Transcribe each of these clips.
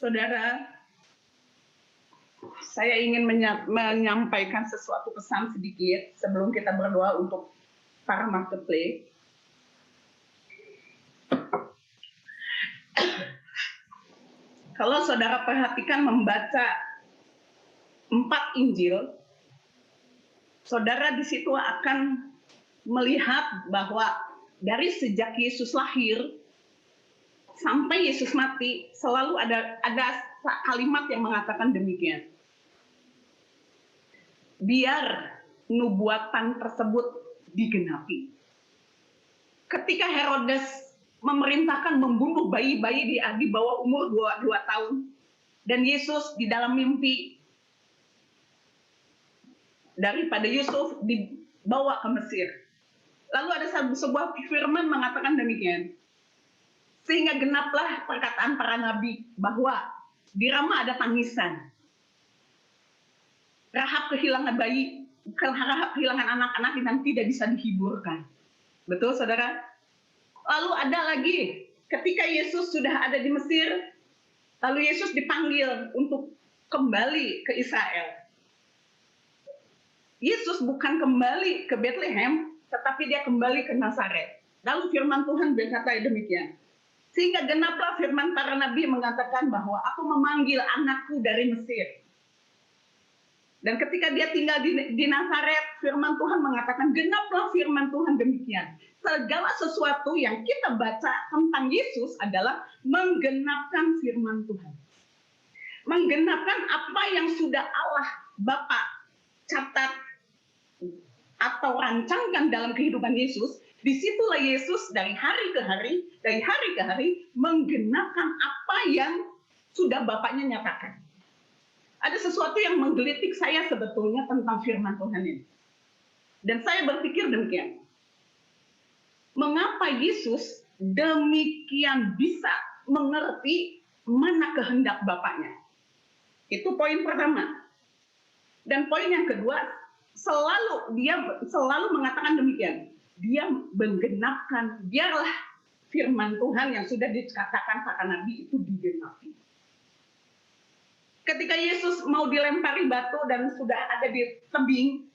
Saudara, saya ingin menyampaikan sesuatu pesan sedikit sebelum kita berdoa untuk para marketplace. Kalau saudara perhatikan membaca 4 Injil, saudara di situ akan melihat bahwa dari sejak Yesus lahir sampai Yesus mati selalu ada kalimat yang mengatakan demikian. Biar nubuatan tersebut digenapi. Ketika Herodes memerintahkan membunuh bayi-bayi di bawah umur 2 tahun, dan Yesus di dalam mimpi daripada Yusuf dibawa ke Mesir. Lalu ada sebuah firman mengatakan demikian. Sehingga genaplah perkataan para nabi bahwa di Rama ada tangisan. Rahab kehilangan bayi, Rahab kehilangan anak-anak dan tidak bisa dihiburkan. Betul, saudara? Lalu ada lagi, ketika Yesus sudah ada di Mesir, lalu Yesus dipanggil untuk kembali ke Israel. Yesus bukan kembali ke Bethlehem, tetapi dia kembali ke Nazaret. Lalu firman Tuhan berkata demikian. Sehingga genaplah firman para nabi mengatakan bahwa aku memanggil anakku dari Mesir. Dan ketika dia tinggal di Nazaret, firman Tuhan mengatakan, genaplah firman Tuhan demikian. Segala sesuatu yang kita baca tentang Yesus adalah menggenapkan firman Tuhan. Menggenapkan apa yang sudah Allah Bapa catat atau rancangkan dalam kehidupan Yesus. Disitulah Yesus dari hari ke hari, menggenapkan apa yang sudah Bapaknya nyatakan. Ada sesuatu yang menggelitik saya sebetulnya tentang firman Tuhan ini. Dan saya berpikir demikian. Mengapa Yesus demikian bisa mengerti mana kehendak Bapaknya? Itu poin pertama. Dan poin yang kedua, dia selalu mengatakan demikian. Dia menggenapkan, biarlah firman Tuhan yang sudah dikatakan para nabi itu digenapi. Ketika Yesus mau dilempari batu dan sudah ada di tebing,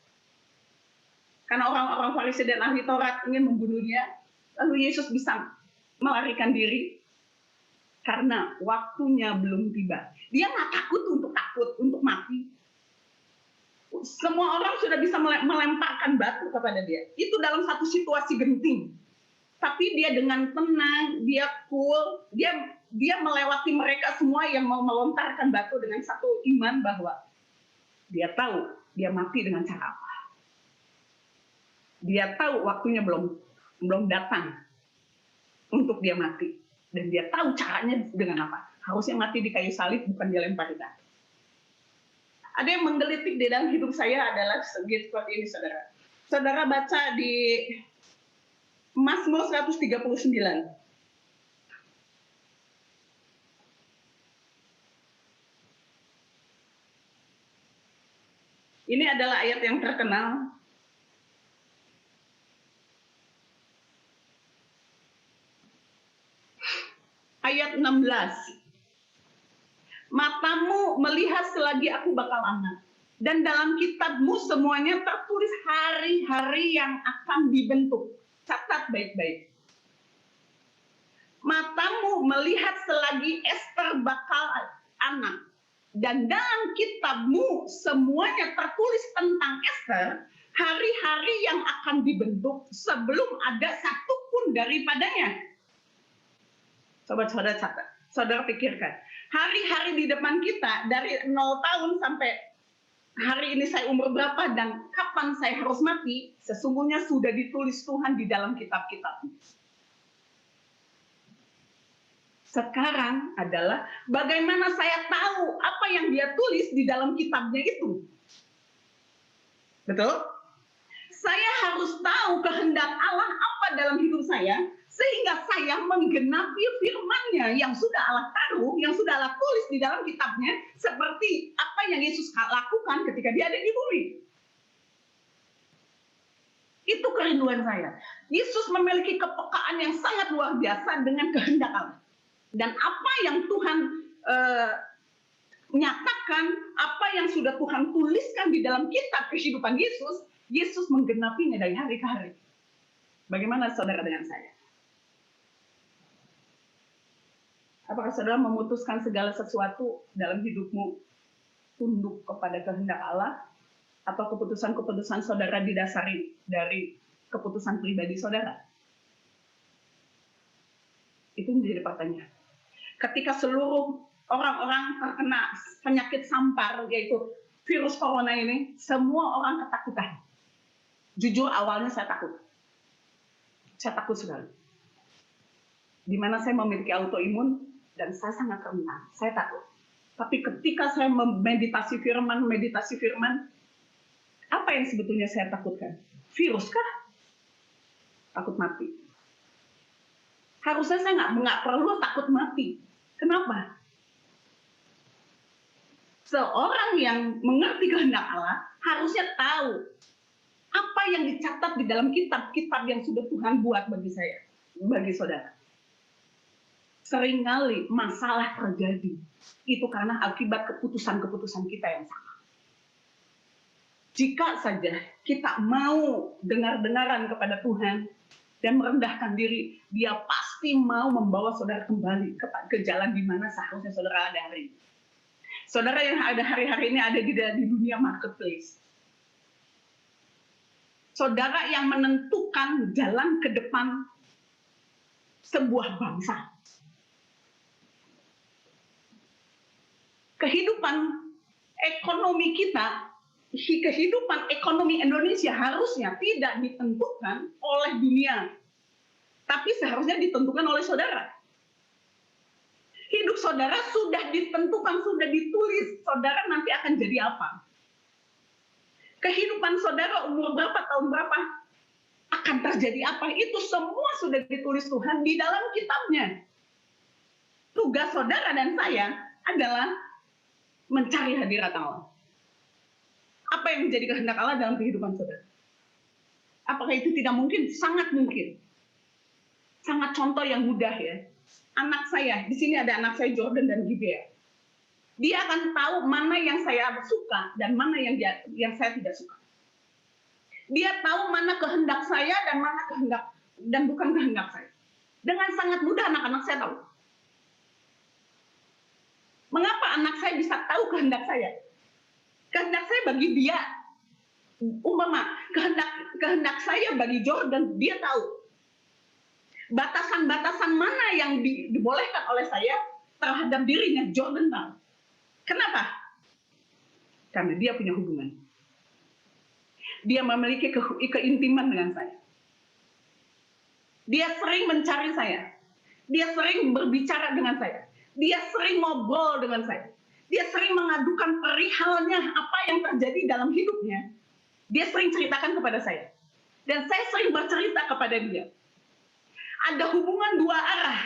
karena orang-orang Farisi dan ahli Taurat ingin membunuh dia, lalu Yesus bisa melarikan diri karena waktunya belum tiba. Dia nggak takut untuk mati. Semua orang sudah bisa melemparkan batu kepada dia. Itu dalam satu situasi genting. Tapi dia dengan tenang, dia cool, dia melewati mereka semua yang mau melontarkan batu dengan satu iman bahwa dia tahu dia mati dengan cara apa. Dia tahu waktunya belum datang untuk dia mati. Dan dia tahu caranya dengan apa. Harusnya mati di kayu salib, bukan dia lempar di batu. Ada yang menggelitik di dalam hidup saya adalah seperti ini, saudara. Saudara baca di Mazmur 139. Ini adalah ayat yang terkenal. Ayat 16. Matamu melihat selagi aku bakal anak. Dan dalam kitabmu semuanya tertulis hari-hari yang akan dibentuk. Catat baik-baik. Matamu melihat selagi Ester bakal anak. Dan dalam kitabmu semuanya tertulis tentang Ester, hari-hari yang akan dibentuk sebelum ada satupun daripadanya. Sobat-sobat catat, saudara pikirkan. Hari-hari di depan kita dari 0 tahun sampai hari ini saya umur berapa dan kapan saya harus mati, sesungguhnya sudah ditulis Tuhan di dalam kitab-kitab. Sekarang adalah bagaimana saya tahu apa yang dia tulis di dalam kitabnya itu. Betul? Saya harus tahu kehendak Allah apa dalam hidup saya, sehingga saya menggenapi firman-Nya yang sudah Allah taruh, yang sudah Allah tulis di dalam kitabnya, seperti apa yang Yesus lakukan ketika dia ada di bumi. Itu kerinduan saya. Yesus memiliki kepekaan yang sangat luar biasa dengan kehendak Allah. Dan apa yang Tuhan eh, menyatakan apa yang sudah Tuhan tuliskan di dalam kitab kehidupan Yesus, Yesus menggenapinya dari hari ke hari. Bagaimana saudara dengan saya? Apakah saudara memutuskan segala sesuatu dalam hidupmu tunduk kepada kehendak Allah, atau keputusan-keputusan saudara didasari dari keputusan pribadi saudara? Itu menjadi pertanyaan. Ketika seluruh orang-orang terkena penyakit sampar, yaitu virus corona ini, semua orang ketakutan. Jujur awalnya saya takut. Saya takut sekali. Di mana saya memiliki autoimun dan saya sangat rentan. Saya takut. Tapi ketika saya meditasi firman, apa yang sebetulnya saya takutkan? Virus kah? Takut mati. Harusnya saya nggak perlu takut mati. Kenapa? Seorang yang mengerti kehendak Allah harusnya tahu apa yang dicatat di dalam kitab-kitab yang sudah Tuhan buat bagi saya, bagi saudara. Seringkali masalah terjadi itu karena akibat keputusan-keputusan kita yang salah. Jika saja kita mau dengar-dengaran kepada Tuhan dan merendahkan diri, Dia pasti mau membawa saudara kembali ke jalan di mana seharusnya saudara ada hari ini. Saudara yang ada hari-hari ini ada di dunia marketplace. Saudara yang menentukan jalan ke depan sebuah bangsa. Kehidupan ekonomi kita, kehidupan ekonomi Indonesia harusnya tidak ditentukan oleh dunia, tapi seharusnya ditentukan oleh saudara. Hidup saudara sudah ditentukan, sudah ditulis, saudara nanti akan jadi apa. Kehidupan saudara umur berapa, tahun berapa, akan terjadi apa, itu semua sudah ditulis Tuhan di dalam kitabnya. Tugas saudara dan saya adalah mencari hadirat Allah. Apa yang menjadi kehendak Allah dalam kehidupan saudara? Apakah itu tidak mungkin? Sangat mungkin. Sangat contoh yang mudah ya. Anak saya, di sini ada anak saya Jordan dan Gibea. Dia akan tahu mana yang saya suka dan mana yang saya tidak suka. Dia tahu mana kehendak saya dan mana kehendak dan bukan kehendak saya. Dengan sangat mudah anak-anak saya tahu. Mengapa anak saya bisa tahu kehendak saya? Kehendak saya bagi dia, umpama kehendak saya bagi Jordan, dia tahu. Batasan-batasan mana yang dibolehkan oleh saya terhadap dirinya, Jordan tahu. Kenapa? Karena dia punya hubungan. Dia memiliki keintiman dengan saya. Dia sering mencari saya. Dia sering berbicara dengan saya. Dia sering ngobrol dengan saya. Dia sering mengadukan perihalnya apa yang terjadi dalam hidupnya. Dia sering ceritakan kepada saya. Dan saya sering bercerita kepada dia. Ada hubungan dua arah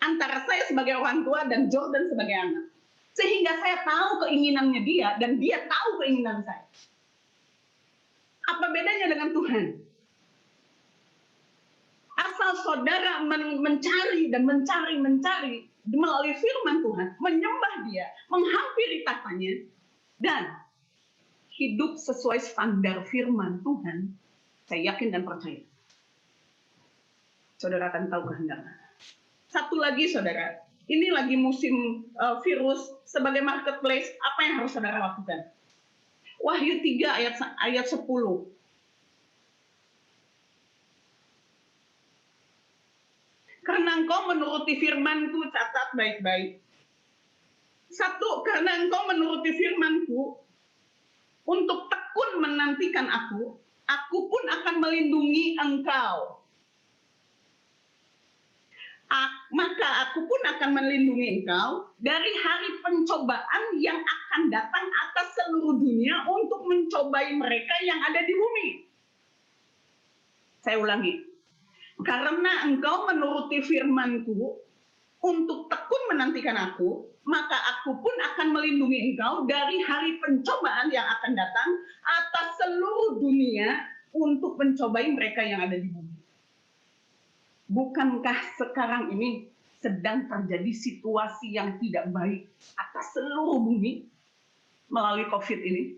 antara saya sebagai orang tua dan Jordan sebagai anak. Sehingga saya tahu keinginannya dia dan dia tahu keinginan saya. Apa bedanya dengan Tuhan? Asal saudara mencari dan mencari melalui firman Tuhan, menyembah dia, menghampiri tahtanya, dan hidup sesuai standar firman Tuhan, saya yakin dan percaya. Saudara akan tahu kehendaknya. Satu lagi saudara, ini lagi musim virus, sebagai marketplace, apa yang harus saudara lakukan? Wahyu 3 ayat 10. Karena engkau menuruti firman-Ku, catat baik-baik. Satu, karena engkau menuruti firman-Ku, untuk tekun menantikan aku pun akan melindungi engkau. Maka aku pun akan melindungi engkau dari hari pencobaan yang akan datang atas seluruh dunia untuk mencobai mereka yang ada di bumi. Saya ulangi. Karena engkau menuruti firman-Ku untuk tekun menantikan aku, maka aku pun akan melindungi engkau dari hari pencobaan yang akan datang atas seluruh dunia untuk mencobai mereka yang ada di bumi. Bukankah sekarang ini sedang terjadi situasi yang tidak baik atas seluruh bumi melalui COVID ini.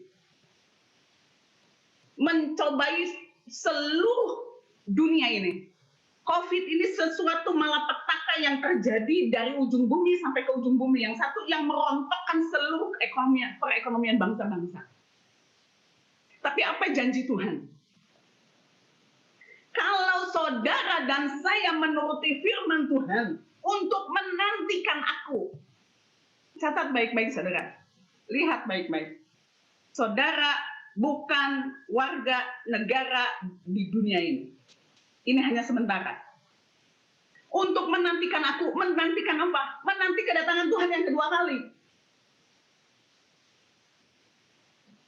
Mencobai seluruh dunia ini. COVID ini sesuatu malapetaka yang terjadi dari ujung bumi sampai ke ujung bumi. Yang satu yang merontokkan seluruh perekonomian bangsa-bangsa. Tapi apa janji Tuhan? Kalau saudara dan saya menuruti firman Tuhan untuk menantikan aku. Catat baik-baik saudara. Lihat baik-baik. Saudara bukan warga negara di dunia ini. Ini hanya sementara. Untuk menantikan aku, menantikan apa? Menanti kedatangan Tuhan yang kedua kali.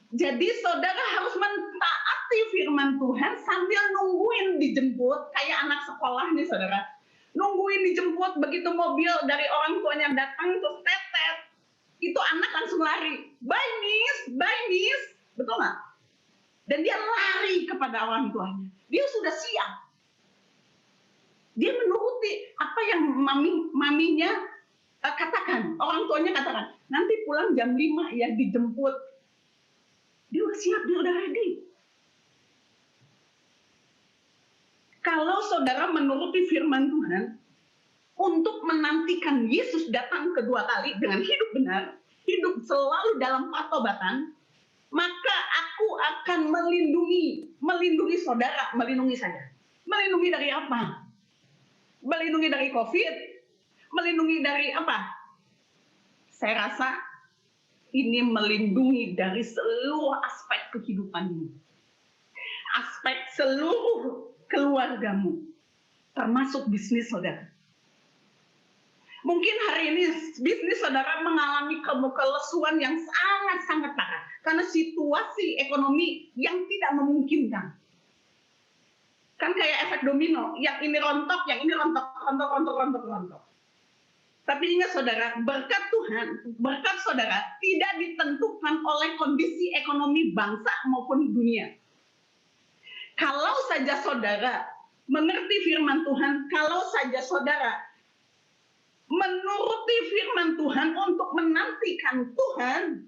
Jadi saudara harus mentaati firman Tuhan sambil nungguin dijemput, kayak anak sekolah nih saudara. Nungguin dijemput, begitu mobil dari orang tuanya datang, terus tetet. Itu anak langsung lari. Bye miss. Betul nggak? Dan dia lari kepada orang tuanya. Dia sudah siap. Dia menuruti apa yang maminya katakan. Orang tuanya katakan, nanti pulang jam 5 ya dijemput. Dia udah siap, dia udah ready. Kalau saudara menuruti firman Tuhan untuk menantikan Yesus datang kedua kali dengan hidup benar, hidup selalu dalam patobatan, maka aku akan melindungi saudara, melindungi saya. Melindungi dari apa? Melindungi dari COVID, melindungi dari apa? Saya rasa ini melindungi dari seluruh aspek kehidupanmu. Aspek seluruh keluargamu. Termasuk bisnis saudara. Mungkin hari ini bisnis saudara mengalami kelesuan yang sangat-sangat parah. Karena situasi ekonomi yang tidak memungkinkan. Kan kayak efek domino. Yang ini rontok, yang ini rontok. Tapi ingat saudara, berkat Tuhan, berkat saudara tidak ditentukan oleh kondisi ekonomi bangsa maupun dunia. Kalau saja saudara mengerti firman Tuhan, kalau saja saudara menuruti firman Tuhan untuk menantikan Tuhan,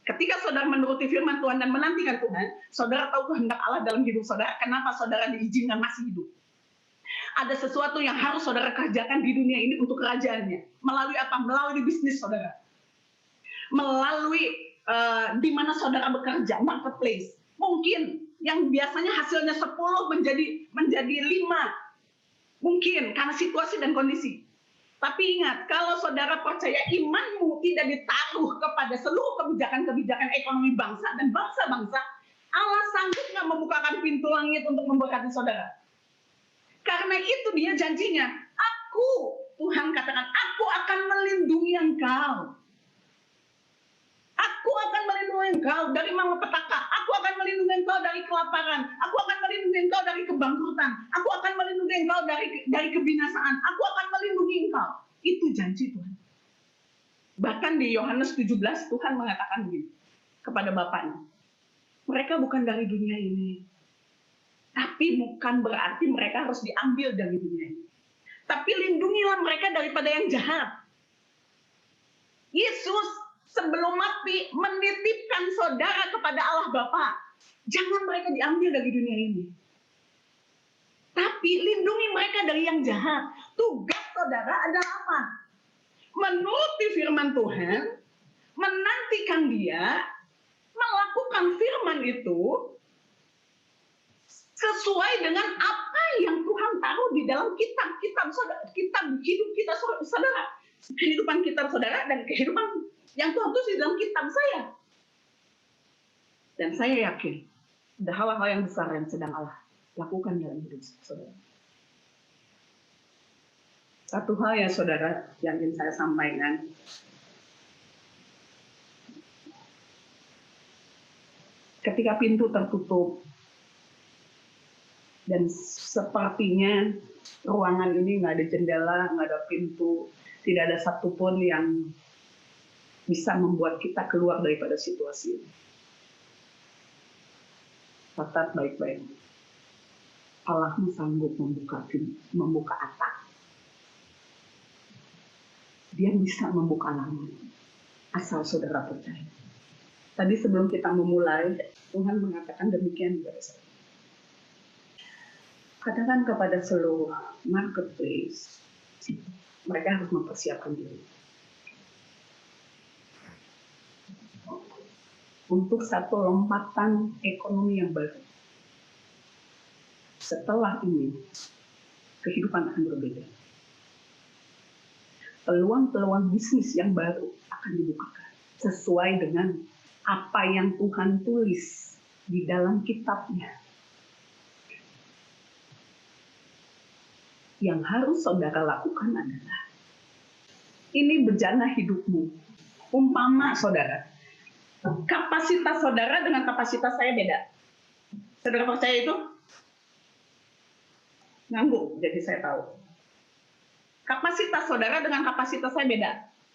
ketika saudara menuruti firman Tuhan dan menantikan Tuhan, saudara tahu kehendak Allah dalam hidup saudara, kenapa saudara diizinkan masih hidup. Ada sesuatu yang harus saudara kerjakan di dunia ini untuk kerajaannya. Melalui apa? Melalui bisnis saudara. Melalui di mana saudara bekerja, marketplace. Mungkin yang biasanya hasilnya 10 menjadi 5. Mungkin karena situasi dan kondisi. Tapi ingat, kalau saudara percaya imanmu tidak ditaruh kepada seluruh kebijakan-kebijakan ekonomi bangsa dan bangsa-bangsa, Allah sanggup nggak membukakan pintu langit untuk memberkati saudara. Karena itu dia janjinya, Tuhan katakan, aku akan melindungi engkau. Aku akan melindungi engkau dari malapetaka. Aku akan melindungi engkau dari kelaparan. Aku akan melindungi engkau dari kebangkrutan. Aku akan melindungi engkau dari kebinasaan. Aku akan melindungi engkau. Itu janji Tuhan. Bahkan di Yohanes 17 Tuhan mengatakan begini kepada Bapaknya. Mereka bukan dari dunia ini. Tapi bukan berarti mereka harus diambil dari dunia ini. Tapi lindungilah mereka daripada yang jahat. Yesus sebelum mati menitipkan saudara kepada Allah Bapa. Jangan mereka diambil dari dunia ini. Tapi lindungi mereka dari yang jahat. Tugas saudara adalah apa? Menuruti firman Tuhan, menantikan Dia, melakukan firman itu sesuai dengan apa yang Tuhan taruh di dalam kitab hidup kita saudara, kehidupan kita saudara dan kehidupan yang Tuhan tulis di dalam kitab saya. Dan saya yakin ada hal-hal yang besar yang sedang Allah lakukan dalam hidup saudara. Satu hal ya saudara yang ingin saya sampaikan. Ketika pintu tertutup dan sepertinya ruangan ini nggak ada jendela, nggak ada pintu, tidak ada satupun yang bisa membuat kita keluar daripada situasi ini. Catat baik-baik. Allahmu sanggup membuka atap. dia bisa membuka langit. Asal saudara percaya. Tadi sebelum kita memulai, Tuhan mengatakan demikian kepada saya. Katakan kepada seluruh marketplace, mereka harus mempersiapkan diri untuk satu lompatan ekonomi yang baru. Setelah ini, kehidupan akan berbeda. Peluang-peluang bisnis yang baru akan dibukakan sesuai dengan apa yang Tuhan tulis di dalam kitabnya. Yang harus saudara lakukan adalah ini bejana hidupmu. Umpama saudara, kapasitas saudara dengan kapasitas saya beda. Saudara percaya itu? Ngangguk, jadi saya tahu. Kapasitas saudara dengan kapasitas saya beda.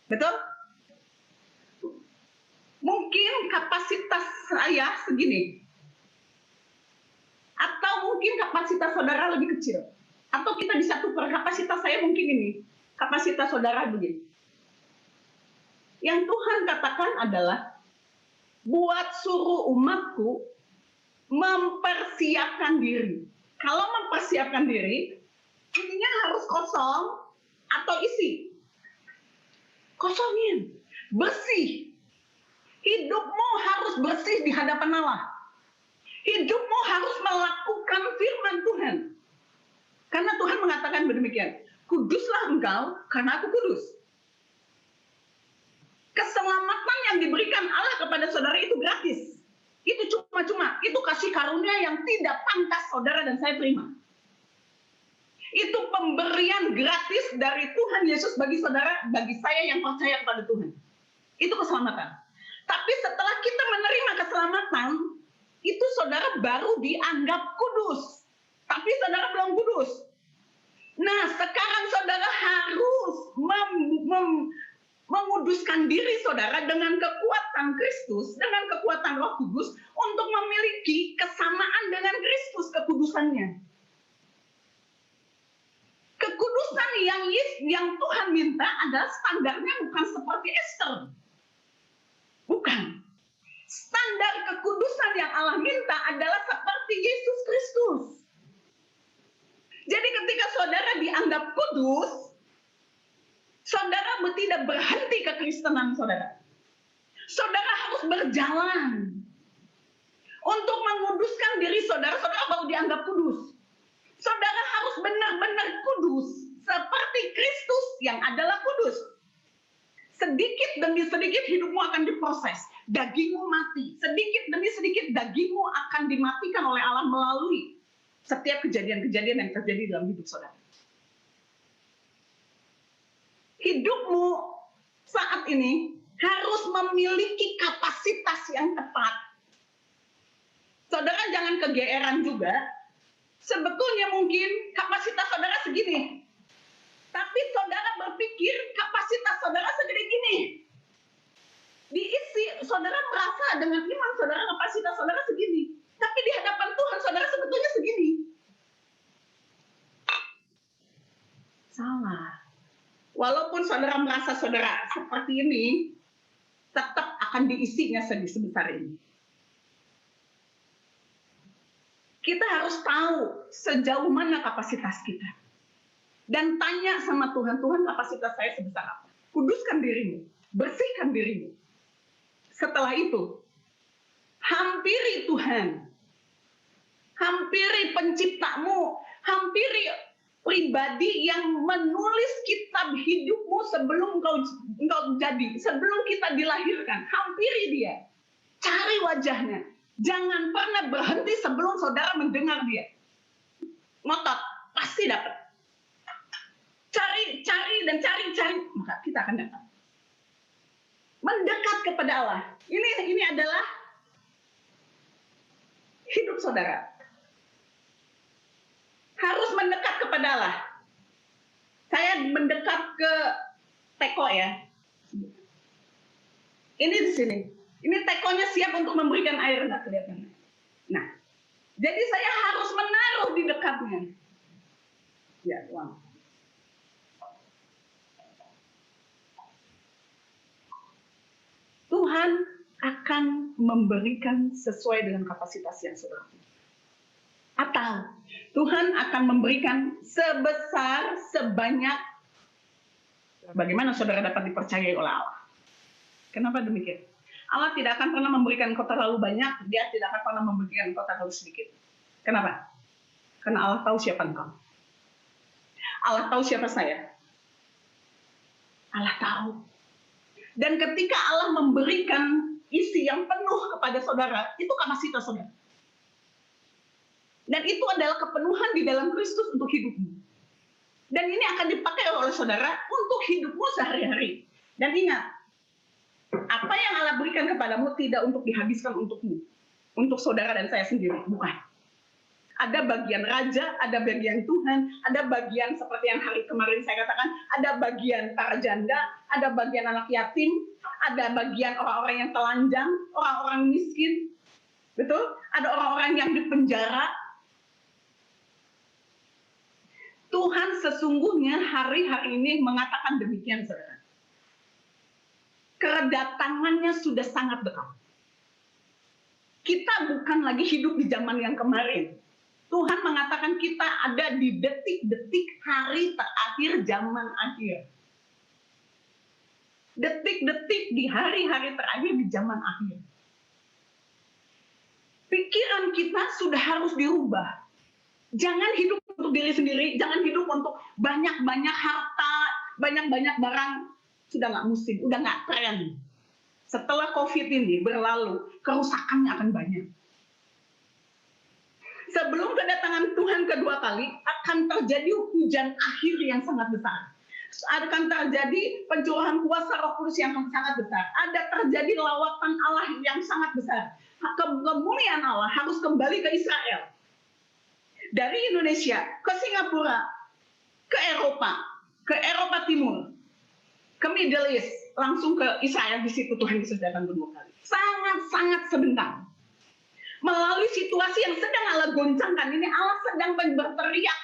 Betul? Mungkin kapasitas saya segini. Atau mungkin kapasitas saudara lebih kecil. Atau kita bisa tukar, kapasitas saya mungkin ini. Kapasitas saudara begini. Yang Tuhan katakan adalah, buat suruh umatku mempersiapkan diri. Kalau mempersiapkan diri, intinya harus kosong atau isi. Kosongin, bersih. Hidupmu harus bersih di hadapan Allah. Hidupmu harus melakukan firman Tuhan. Karena Tuhan mengatakan demikian, kuduslah engkau karena aku kudus. Keselamatan yang diberikan Allah kepada saudara itu gratis. Itu cuma-cuma, itu kasih karunia yang tidak pantas saudara dan saya terima. Itu pemberian gratis dari Tuhan Yesus bagi saudara, bagi saya yang percaya kepada Tuhan. Itu keselamatan. Tapi setelah kita menerima keselamatan, itu saudara baru dianggap kudus. Tapi saudara belum kudus. Nah, sekarang saudara harus menguduskan diri saudara dengan kekuatan Kristus, dengan kekuatan Roh Kudus, untuk memiliki kesamaan dengan Kristus kekudusannya. Kekudusan yang Tuhan minta adalah standarnya bukan seperti Esther. Bukan. Standar kekudusan yang Allah minta adalah seperti Yesus Kristus. Jadi ketika saudara dianggap kudus, saudara tidak berhenti kekristenan saudara. Saudara harus berjalan untuk menguduskan diri saudara. Saudara baru dianggap kudus. Saudara harus benar-benar kudus seperti Kristus yang adalah kudus. Sedikit demi sedikit hidupmu akan diproses. Dagingmu mati. Sedikit demi sedikit dagingmu akan dimatikan oleh Allah melalui setiap kejadian-kejadian yang terjadi dalam hidup saudara. Hidupmu saat ini harus memiliki kapasitas yang tepat. Saudara jangan kegeeran juga. Sebetulnya mungkin kapasitas saudara segini. Tapi saudara berpikir kapasitas saudara segede gini. Diisi, saudara merasa dengan iman saudara kapasitas saudara segini. Tapi di hadapan Tuhan saudara sebetulnya segini. Salah. Walaupun saudara merasa saudara seperti ini, tetap akan diisinya sebesar ini. Kita harus tahu sejauh mana kapasitas kita. Dan tanya sama Tuhan, Tuhan kapasitas saya sebesar apa? Kuduskan dirimu, bersihkan dirimu. Setelah itu, hampiri Tuhan. Hampiri penciptamu, hampiri pribadi yang menulis kitab hidupmu sebelum engkau jadi, sebelum kita dilahirkan. Hampiri dia. Cari wajahnya. Jangan pernah berhenti sebelum saudara mendengar dia. Ngotot, pasti dapat. Cari, maka kita akan dapat. Mendekat kepada Allah. Ini adalah hidup saudara. Harus mendekat kepada Allah. Saya mendekat ke teko ya. Ini di sini. Ini tekonya siap untuk memberikan air, nggak kelihatan. Nah, jadi saya harus menaruh di dekatnya. Ya, wow. akan memberikan sesuai dengan kapasitas yang saudara punya. Atau Tuhan akan memberikan sebesar, sebanyak bagaimana saudara dapat dipercayai oleh Allah. Kenapa demikian? Allah tidak akan pernah memberikan kau terlalu banyak, dia tidak akan pernah memberikan kau terlalu sedikit. Kenapa? Karena Allah tahu siapa engkau. Allah tahu siapa saya. Allah tahu. Dan ketika Allah memberikan isi yang penuh kepada saudara, itu kapasitas saudara. Dan itu adalah kepenuhan di dalam Kristus untuk hidupmu. Dan ini akan dipakai oleh saudara untuk hidupmu sehari-hari. Dan ingat, apa yang Allah berikan kepadamu tidak untuk dihabiskan untukmu, untuk saudara dan saya sendiri, bukan. Ada bagian raja, ada bagian Tuhan, ada bagian seperti yang hari kemarin saya katakan, ada bagian para janda, ada bagian anak yatim, ada bagian orang-orang yang telanjang, orang-orang miskin, betul? Ada orang-orang yang dipenjara. Tuhan sesungguhnya hari-hari ini mengatakan demikian, saudara. Kedatangannya sudah sangat dekat. Kita bukan lagi hidup di zaman yang kemarin. Tuhan mengatakan kita ada di detik-detik hari terakhir zaman akhir. Detik-detik di hari-hari terakhir di zaman akhir. Pikiran kita sudah harus dirubah. Jangan hidup untuk diri sendiri, jangan hidup untuk banyak-banyak harta, banyak-banyak barang. Sudah nggak musim, udah nggak tren. Setelah COVID ini berlalu, kerusakannya akan banyak. Sebelum kedatangan Tuhan kedua kali, akan terjadi hujan akhir yang sangat besar. Akan terjadi pencurahan kuasa Roh Kudus yang sangat besar. Ada terjadi lawatan Allah yang sangat besar. Kemuliaan Allah harus kembali ke Israel. Dari Indonesia ke Singapura, ke Eropa Timur, ke Middle East, langsung ke Israel. Di situ Tuhan Yesus datang kedua kali. Sangat-sangat sebentar. Melalui situasi yang sedang Allah goncangkan ini, Allah sedang berteriak,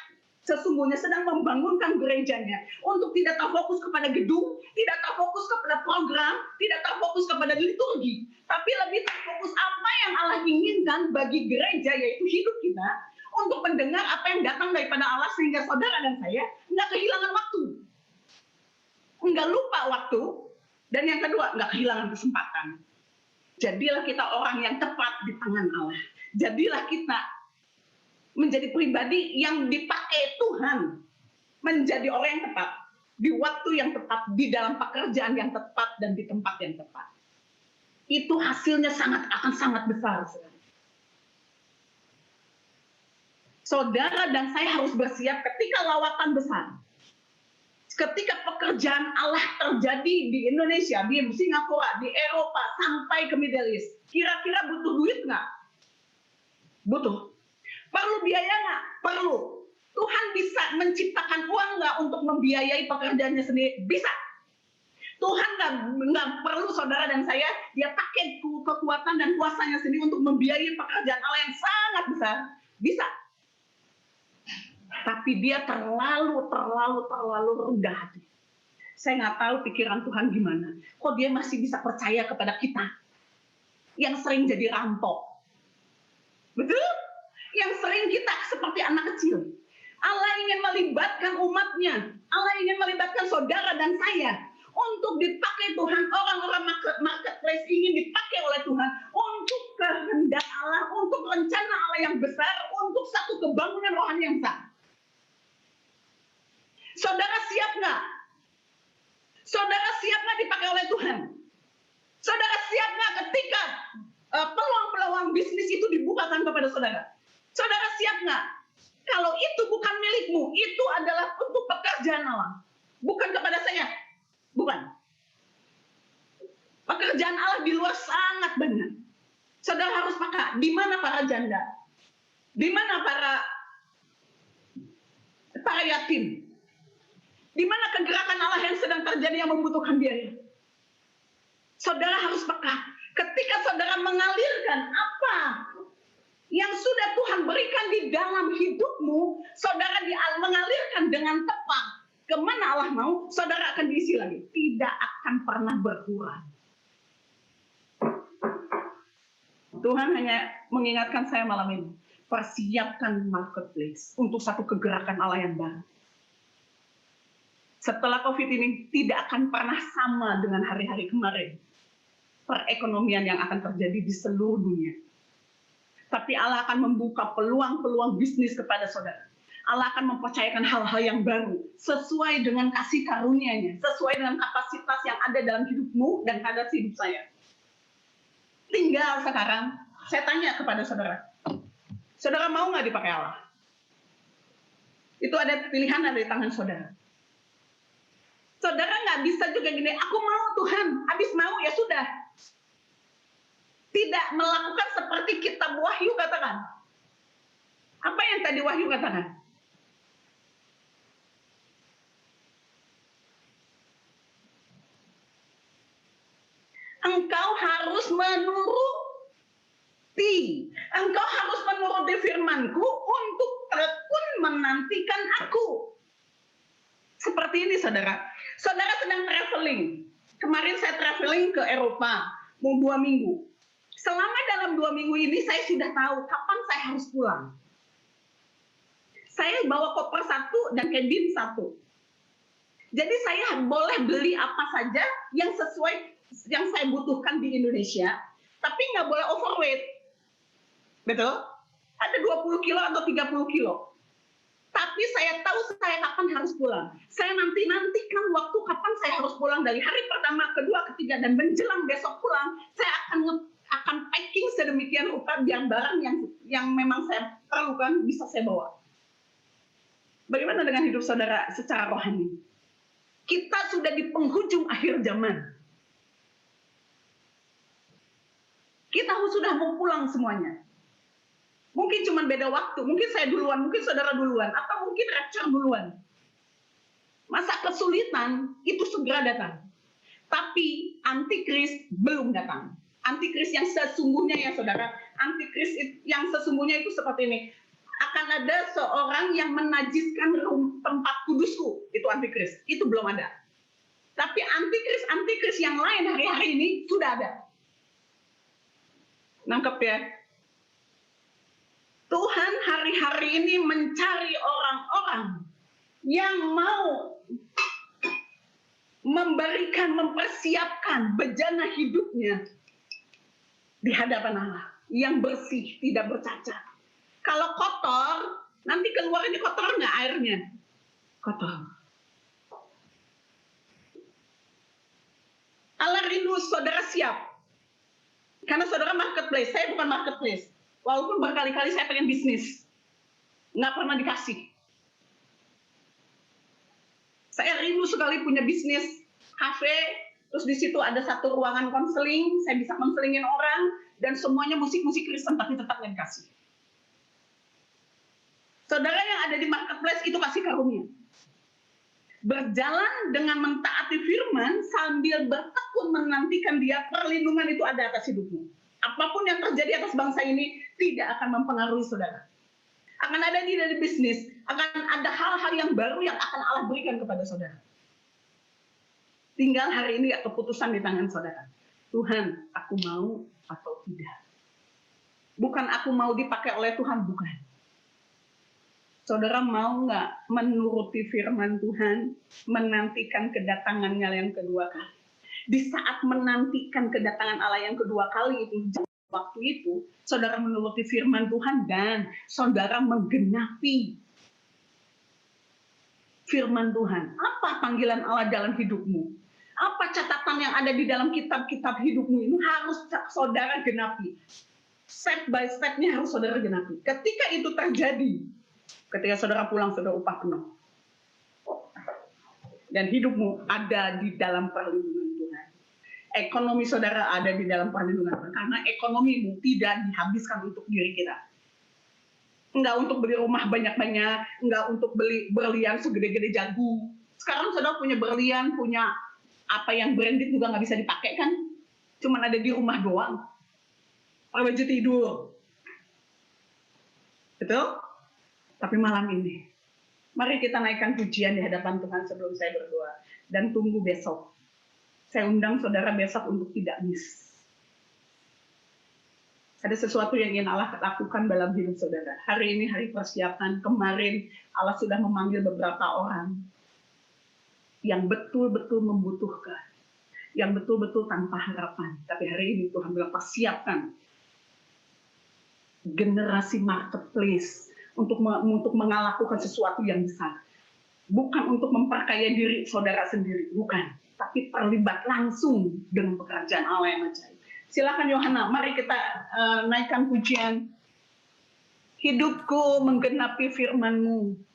sesungguhnya sedang membangunkan gerejanya untuk tidak terfokus kepada gedung, tidak terfokus kepada program, tidak terfokus kepada liturgi, tapi lebih terfokus apa yang Allah inginkan bagi gereja, yaitu hidup kita, untuk mendengar apa yang datang daripada Allah, sehingga saudara dan saya nggak kehilangan waktu, nggak lupa waktu, dan yang kedua nggak kehilangan kesempatan. Jadilah kita orang yang tepat di tangan Allah. Jadilah kita menjadi pribadi yang dipakai Tuhan, menjadi orang yang tepat, di waktu yang tepat, di dalam pekerjaan yang tepat, dan di tempat yang tepat. Itu hasilnya akan sangat besar. Saudara dan saya harus bersiap ketika lawatan besar. Ketika pekerjaan Allah terjadi di Indonesia, di Singapura, di Eropa, sampai ke Middle East. Kira-kira butuh duit nggak? Butuh. Perlu biaya nggak? Perlu. Tuhan bisa menciptakan uang nggak untuk membiayai pekerjaannya sendiri? Bisa. Tuhan nggak perlu saudara dan saya, dia pakai kekuatan dan kuasanya sendiri untuk membiayai pekerjaan Allah yang sangat besar. Bisa. Tapi dia terlalu rendah hati. Saya nggak tahu pikiran Tuhan gimana. Kok dia masih bisa percaya kepada kita yang sering jadi rampok, betul? Yang sering kita seperti anak kecil. Allah ingin melibatkan umatnya. Allah ingin melibatkan saudara dan saya untuk dipakai Tuhan. Orang-orang marketplace ingin dipakai oleh Tuhan untuk kehendak Allah, untuk rencana Allah yang besar, untuk satu kebangunan rohani yang besar. Saudara siap nggak? Saudara siap nggak dipakai oleh Tuhan? Saudara siap nggak ketika peluang-peluang bisnis itu dibukakan kepada saudara? Saudara siap nggak? Kalau itu bukan milikmu, itu adalah untuk pekerjaan Allah, bukan kepada saya, bukan. Pekerjaan Allah di luar sangat banyak. Saudara harus pakai. Di mana para janda? Di mana para yatim? Di mana kegerakan Allah yang sedang terjadi yang membutuhkan biaya? Saudara harus peka. Ketika saudara mengalirkan apa yang sudah Tuhan berikan di dalam hidupmu, saudara mengalirkan dengan tepat kemana Allah mau, saudara akan diisi lagi. Tidak akan pernah berkurang. Tuhan hanya mengingatkan saya malam ini, persiapkan marketplace untuk satu kegerakan Allah yang baru. Setelah COVID ini tidak akan pernah sama dengan hari-hari kemarin. Perekonomian yang akan terjadi di seluruh dunia. Tapi Allah akan membuka peluang-peluang bisnis kepada saudara. Allah akan mempercayakan hal-hal yang baru sesuai dengan kasih karunia-Nya, sesuai dengan kapasitas yang ada dalam hidupmu dan ada hidup saya. Tinggal sekarang saya tanya kepada saudara, saudara mau nggak dipakai Allah? Itu ada pilihan ada di tangan saudara. Saudara nggak bisa juga gini, aku mau Tuhan, habis mau ya sudah. Tidak melakukan seperti kitab Wahyu katakan. Apa yang tadi Wahyu katakan? Engkau harus menuruti. Engkau harus menuruti firman-Ku untuk tekun menantikan Aku. Seperti ini saudara. Saudara sedang traveling. Kemarin saya traveling ke Eropa. Mau 2 minggu. Selama dalam 2 minggu ini saya sudah tahu kapan saya harus pulang. Saya bawa koper 1 dan cabin 1. Jadi saya boleh beli apa saja yang sesuai yang saya butuhkan di Indonesia, tapi nggak boleh overweight. Betul? Ada 20 kilo atau 30 kilo. Tapi saya tahu saya kapan harus pulang. Saya nantikan waktu kapan saya harus pulang dari hari pertama, kedua, ketiga, dan menjelang besok pulang, saya akan packing sedemikian rupa biar barang yang memang saya perlukan bisa saya bawa. Bagaimana dengan hidup saudara secara rohani? Kita sudah di penghujung akhir zaman. Kita sudah mau pulang semuanya. Mungkin cuma beda waktu, mungkin saya duluan, mungkin saudara duluan, atau mungkin rapture duluan. Masa kesulitan itu segera datang. Tapi antikris belum datang. Antikris yang sesungguhnya ya saudara, antikris yang sesungguhnya itu seperti ini. Akan ada seorang yang menajiskan tempat kudusku, itu antikris. Itu belum ada. Tapi antikris yang lain hari-hari ini sudah ada. Nangkep ya? Tuhan hari-hari ini mencari orang-orang yang mau memberikan, mempersiapkan bejana hidupnya di hadapan Allah. Yang bersih, tidak bercacat. Kalau kotor, nanti keluar ini kotor nggak airnya? Kotor. Allah rindu saudara siap. Karena saudara marketplace, saya bukan marketplace. Walaupun berkali-kali saya pengen bisnis. Nggak pernah dikasih. Saya rindu sekali punya bisnis, kafe, terus di situ ada satu ruangan konseling, saya bisa konselingin orang, dan semuanya musik-musik Kristen, tapi tetap nggak dikasih. Saudara yang ada di marketplace itu kasih karunia. Berjalan dengan mentaati firman sambil bertekun menantikan Dia, perlindungan itu ada atas hidupmu. Apapun yang terjadi atas bangsa ini tidak akan mempengaruhi saudara. Akan ada di dalam bisnis, akan ada hal-hal yang baru yang akan Allah berikan kepada saudara. Tinggal hari ini keputusan di tangan saudara. Tuhan, aku mau atau tidak. Bukan aku mau dipakai oleh Tuhan, bukan. Saudara mau nggak menuruti firman Tuhan, menantikan kedatangannya yang kedua kali? Di saat menantikan kedatangan Allah yang kedua kali itu, waktu itu, saudara menuruti firman Tuhan dan saudara menggenapi firman Tuhan. Apa panggilan Allah dalam hidupmu? Apa catatan yang ada di dalam kitab-kitab hidupmu ini harus saudara genapi. Step by step-nya harus saudara genapi. Ketika itu terjadi, ketika saudara pulang, saudara upah penuh. Dan hidupmu ada di dalam perlindungan Tuhan. Ekonomi saudara ada di dalam perlindungan Tuhan. Karena ekonomimu tidak dihabiskan untuk diri kita. Enggak untuk beli rumah banyak-banyak, enggak untuk beli berlian segede-gede jagung. Sekarang saudara punya berlian, punya apa yang branded juga nggak bisa dipakai kan? Cuman ada di rumah doang. Pakai baju tidur. Betul? Tapi malam ini, mari kita naikkan pujian di hadapan Tuhan sebelum saya berdoa. Dan tunggu besok. Saya undang saudara besok untuk tidak miss. Ada sesuatu yang ingin Allah lakukan dalam hidup saudara. Hari ini hari persiapan, kemarin Allah sudah memanggil beberapa orang yang betul-betul membutuhkan, yang betul-betul tanpa harapan. Tapi hari ini Tuhan bilang, persiapkan generasi marketplace untuk melakukan sesuatu yang besar. Bukan untuk memperkaya diri saudara sendiri, bukan. Tapi terlibat langsung dengan pekerjaan Allah yang ajaib. Silakan Yohana, mari kita naikkan pujian. Hidupku menggenapi firman-Mu.